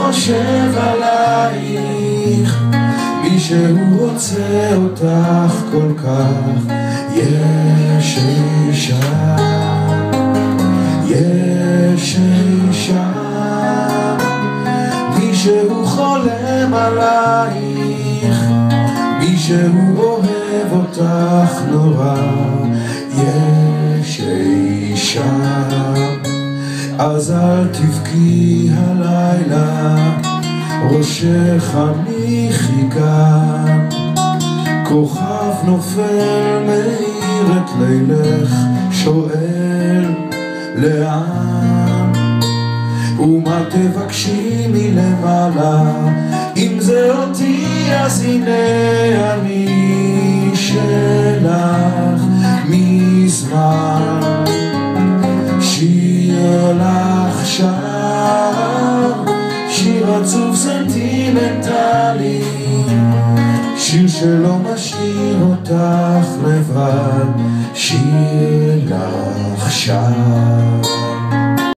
חושב עלייך, מישהו רוצה אותך כל כך. יש אישה, יש אישה, מישהו חולם עלייך, מישהו אוהב אותך נורא. יש אישה, אז אל תבכי הלילה, ראשך הניחי כאן. כוכב נופל מאיר את לילך, שואל לאן. ומה תבקשי מלמעלה, אם זה אותי אז הנה אני שלך מזמן. שיר לך שר, שיר עצוב סנטימנטלי, שיר שלא משאיר אותך לבד. שיר לך שר.